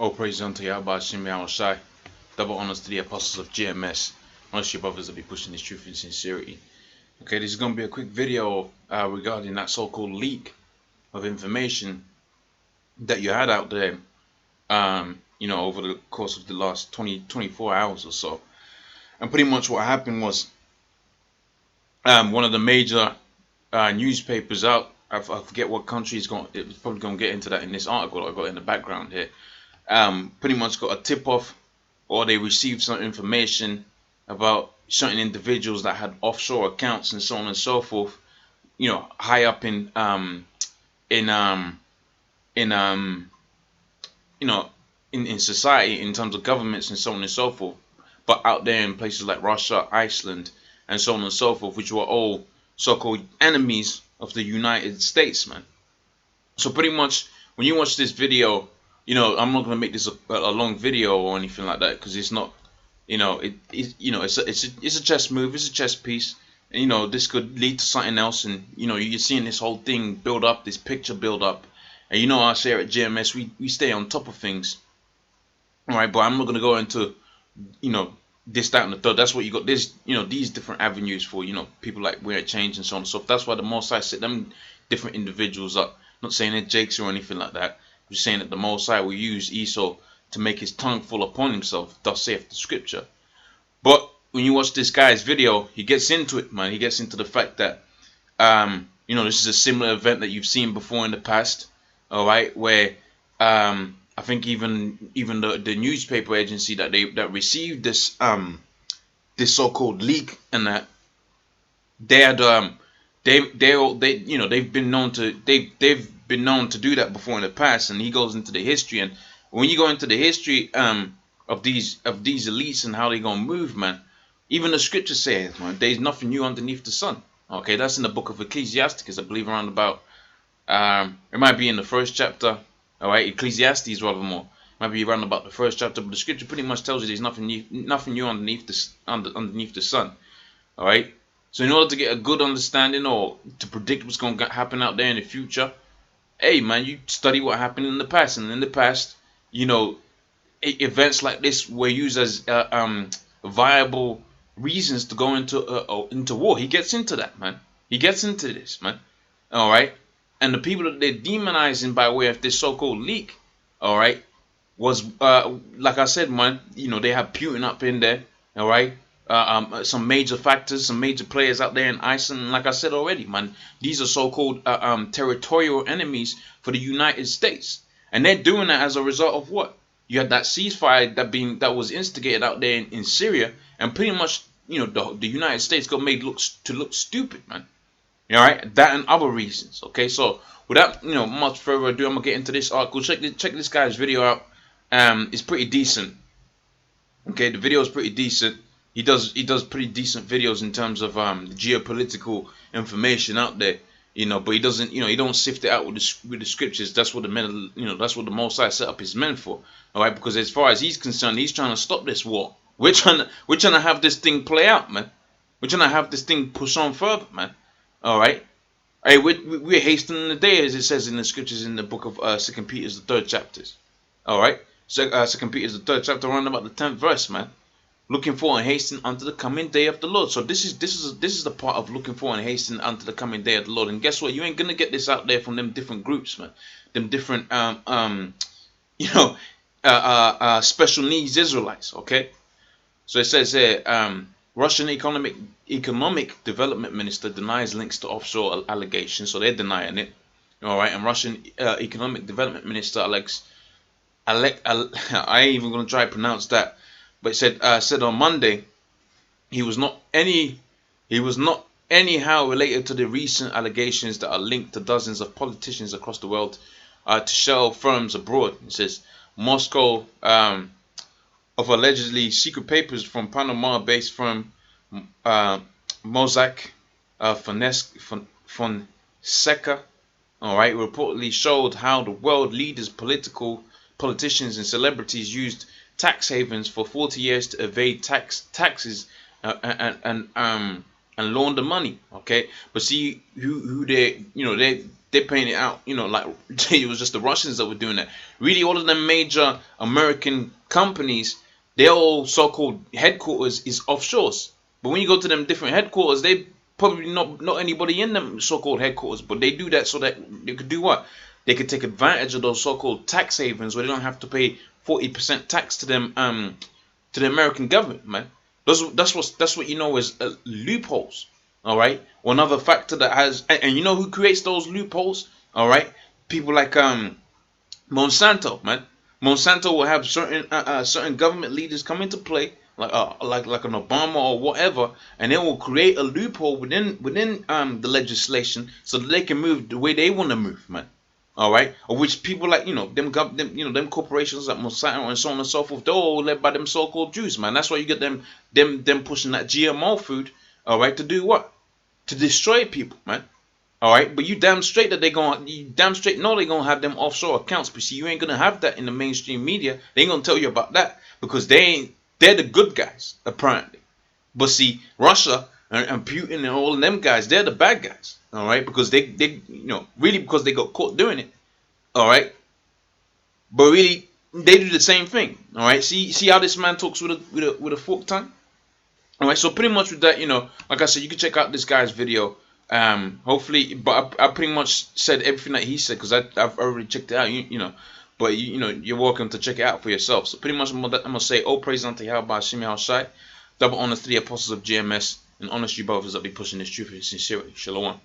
All praise unto Yahweh Shem Shai. Double honors to the apostles of GMS. Honest your brothers that be pushing this truth in sincerity. Okay, this is going to be a quick video regarding that so-called leak of information that you had out there, over the course of the last 24 hours or so. And pretty much what happened was one of the major newspapers out, I forget what country it's probably going to get into that in this article that I got in the background here. Pretty much got a tip off, or they received some information about certain individuals that had offshore accounts and so on and so forth, high up in society in terms of governments and so on and so forth, but out there in places like Russia, Iceland, and so on and so forth, which were all so-called enemies of the United States, man. So pretty much when you watch this video, I'm not gonna make this a long video or anything like that, because it's not, it's a chess move, it's a chess piece, and this could lead to something else, and you're seeing this whole thing build up, this picture build up, and us here at GMS, we stay on top of things, all right. But I'm not gonna go into, this, that, and the third. That's what you got. There's, these different avenues for, people like We're at Change and so on and so forth. That's why the Most High set them different individuals up. Not saying they're jakes or anything like that. I'm just saying that the Most High will use Esau to make his tongue full upon himself. Thus saith the scripture. But when you watch this guy's video, he gets into it, man. He gets into the fact that, this is a similar event that you've seen before in the past, all right, where I think even the newspaper agency that received this this so-called leak, and that they had they've been known to do that before in the past. And he goes into the history, and when you go into the history of these elites and how they gonna move, man, even the scripture says, man, there's nothing new underneath the sun. Okay, that's in the book of Ecclesiasticus, I believe, around about it might be in the first chapter. All right, Ecclesiastes rather more. Might be around about the first chapter, but the scripture pretty much tells you there's nothing new underneath the sun. All right. So in order to get a good understanding or to predict what's going to happen out there in the future, hey man, you study what happened in the past, and in the past, events like this were used as viable reasons to go into war. He gets into that, man. He gets into this, man. All right. And the people that they're demonizing by way of this so-called leak, all right, was like I said, man, they have Putin up in there, all right, some major factors, some major players out there in Iceland. And like I said already, man, these are so-called territorial enemies for the United States, and they're doing that as a result of what? You had that ceasefire that was instigated out there in Syria, and pretty much, the United States got made look stupid, man. All right, that and other reasons. Okay, so without much further ado, I'm gonna get into this article. Check this guy's video out. It's pretty decent. Okay, the video is pretty decent. He does pretty decent videos in terms of the geopolitical information out there. But he doesn't he don't sift it out with the scriptures. That's what the men that's what the Most High set up his men for. All right, because as far as he's concerned, he's trying to stop this war. We're trying to have this thing play out, man. We're trying to have this thing push on further, man. All right. Hey, we're hastening the day, as it says in the scriptures in the book of 2 Peter's the 3rd chapters. All right. So 2 Peter's the 3rd chapter, around about the 10th verse, man. Looking for and hastening unto the coming day of the Lord. So this is the part of looking for and hastening unto the coming day of the Lord. And guess what? You ain't gonna get this out there from them different groups, man. Them different special needs Israelites. Okay. So it says here, Russian economic development minister denies links to offshore allegations. So they're denying it. All right. And Russian economic development minister I ain't even gonna try to pronounce that, but it said on Monday he was not anyhow related to the recent allegations that are linked to dozens of politicians across the world to shell firms abroad. It says Moscow of allegedly secret papers from Panama-based firm Mossack Fonseca, all right, reportedly showed how the world leaders, politicians, and celebrities used tax havens for 40 years to evade taxes and launder money. Okay, but see who they they paint it out, like it was just the Russians that were doing that. Really, all of the major American companies, their all so-called headquarters is offshores. But when you go to them different headquarters, they probably not anybody in them so-called headquarters, but they do that so that they could do what? They could take advantage of those so-called tax havens where they don't have to pay 40% tax to them to the American government, man. That's what is loopholes. All right. One other factor that has, and you know who creates those loopholes? All right. People like Monsanto, man. Monsanto will have certain government leaders come into play, like an Obama or whatever, and they will create a loophole within the legislation so that they can move the way they want to move, man. All right, of which people like them corporations like Monsanto and so on and so forth, they're all led by them so-called Jews, man. That's why you get them pushing that GMO food, all right, to do what? To destroy people, man. All right, but you damn straight know they're gonna have them offshore accounts. But see, you ain't gonna have that in the mainstream media. They ain't gonna tell you about that because they're the good guys apparently. But see, Russia and Putin and all of them guys, they're the bad guys. All right, because they really because they got caught doing it. All right, but really they do the same thing. All right, see how this man talks with a forked tongue. All right, so pretty much with that, like I said, you can check out this guy's video. Hopefully, but I pretty much said everything that he said because I've already checked it out. But you're welcome to check it out for yourself. So pretty much I'm gonna say, all praise unto Yahweh Shimi Al Shai, double honors to the apostles of GMS, and honest you brothers that be pushing this truth in sincerity. Shalom.